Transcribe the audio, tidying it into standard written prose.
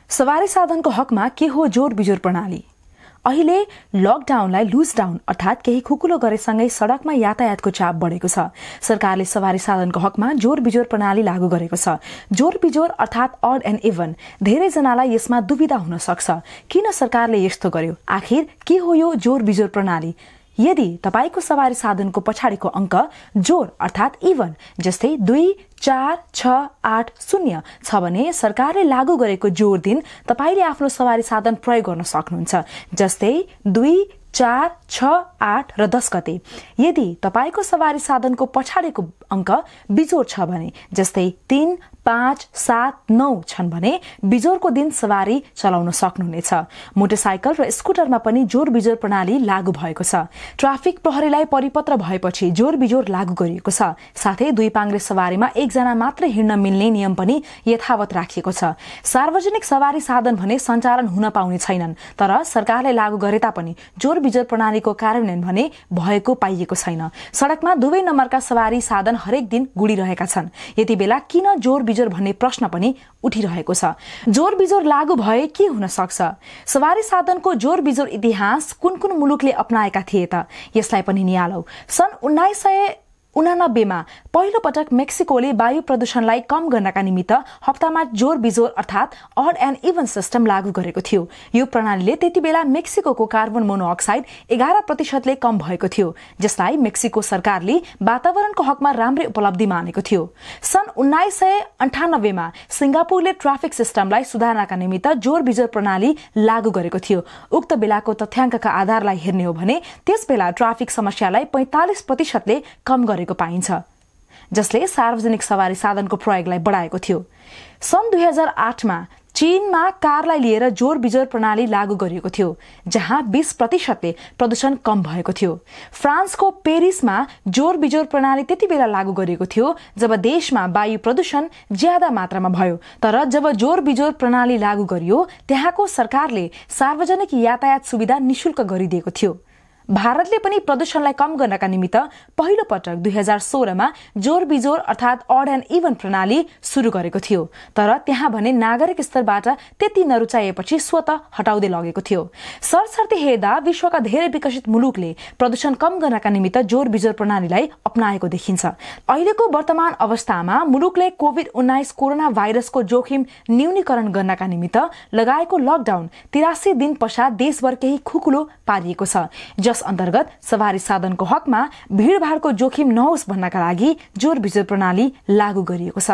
सवारी साधनको हकमा के हो जोर बिजोर प्रणाली? अहिले लकडाउनलाई लुज डाउन अर्थात केही खुकुलो गरेसँगै सड़कमा यातायातको चाप बढेको छ। सरकारले सवारी साधनको हकमा जोर बिजोर प्रणाली लागू गरेको छ। जोर बिजोर अर्थात अड एन्ड इभन। धेरै जनालाई यसमा दुविधा हुन सक्छ। किन सरकारले यस्तो गर्यो? आखिर के हो यो जोर बिजोर प्रणाली? यदि तपाईको सवारी साधनको पछाडिको अंक जोर अर्थात इभन जस्तै 2, 4, 6, 8, 0 छ भने सरकारले लागू गरेको जोर दिन तपाईले आफ्नो सवारी साधन प्रयोग गर्न सक्नुहुन्छ। जस्तै 2, 4, 6, 8 र 10 गते। यदि तपाईको सवारी साधनको पछाडिको अंक बिजोर छ भने जस्तै 3, 5, 7, 9 छन् भने बिजोरको दिन सवारी चलाउन सक्नुहुनेछ। मोटरसाइकल र स्कुटरमा पनि जोर बिजोर प्रणाली लागू भएको छ। ट्राफिक प्रहरीलाई परिपत्र भएपछि जोर बिजोर लागू गरिएको छ। साथै दुई पाङ्ग्रे सवारीमा एकजना मात्र हिँड्न मिल्ने नियम पनि यथावत राखिएको छ। सार्वजनिक सवारी साधन भने सञ्चालन हुन पाउने छैनन्, तर सरकारले लागू गरे तापनि जोर बिजोर प्रणालीको कार्यान्वयन भने भएको पाइएको छैन। सड़कमा दुवै नम्बरका सवारी साधन हरेक दिन गुडिरहेका छन्। यति बेला किन जोर बिजोर भन्ने प्रश्न पनि उठिरहेको छ। जोर बिजोर लागू भए के हुन सक्छ? सवारी साधनको जोर बिजोर इतिहास कुन कुन मुलुकले अपनाएका थिए त? यसलाई पनि नियालौ। सन् 1989 मा पहिलो पटक मेक्सिकोले वायु प्रदूषणलाई कम गर्नका निमित्त हप्तामा जोर बिजोर अर्थात अड एन्ड इभन सिस्टम लागू गरेको थियो। यो प्रणालीले त्यति बेला मेक्सिकोको कार्बन मोनोअक्साइड 11% कम भएको थियो, जसलाई मेक्सिको सरकारले वातावरणको हकमा राम्रै उपलब्धि मानेको थियो। सन् 1998 मा सिंगापुरले ट्राफिक सिस्टमलाई सुधार्नका निमित्त जोर बिजोर प्रणाली लागू गरेको थियो। उक्त बेलाको तथ्याङ्कका आधारलाई हेर्ने हो भने त्यसबेला ट्राफिक समस्यालाई 45% ले कम गरेको पाइन्छ, जसले सार्वजनिक सवारी साधनको प्रयोगलाई बढाएको थियो। सन् 2008 मा चीनमा कारलाई लिएर जोर बिजोर प्रणाली लागू गरिएको थियो, जहाँ 20% ले प्रदूषण कम भएको थियो। फ्रान्सको पेरिसमा जोर बिजोर प्रणाली त्यति बेला लागू गरिएको थियो जब देशमा वायु प्रदूषण ज्यादा मात्रामा भयो। तर जब जोर बिजोर प्रणाली लागू गरियो त्यहाँको सरकारले सार्वजनिक यातायात सुविधा निशुल्क गरिदिएको थियो। भारतले पनि प्रदूषणलाई कम गर्नका निमित्त पहिलो पटक 2016 मा जोर बिजोर अर्थात अड एन्ड इभन प्रणाली सुरु गरेको थियो। तर त्यहाँ भने नागरिक स्तरबाट त्यति नरुचाएपछि स्वतः हटाउँदै लगेको थियो। सरसर्ती हेर्दा विश्वका धेरै विकसित मुलुकले प्रदूषण कम गर्नका निमित्त जोर बिजोर प्रणालीलाई अपनाएको देखिन्छ। अहिलेको वर्तमान अवस्थामा मुलुकले कोभिड-19 कोरोना भाइरसको जोखिम न्यूनीकरण गर्नका निमित्त लगाएको लकडाउन 83 दिन पश्चात देशभर केही खुकुलो पारिएको छ, जस अन्तर्गत सवारी साधनको हकमा भीड़भाड़को जोखिम नहोस् भन्नका लागि जोर बिजोर प्रणाली लागू गरिएको छ।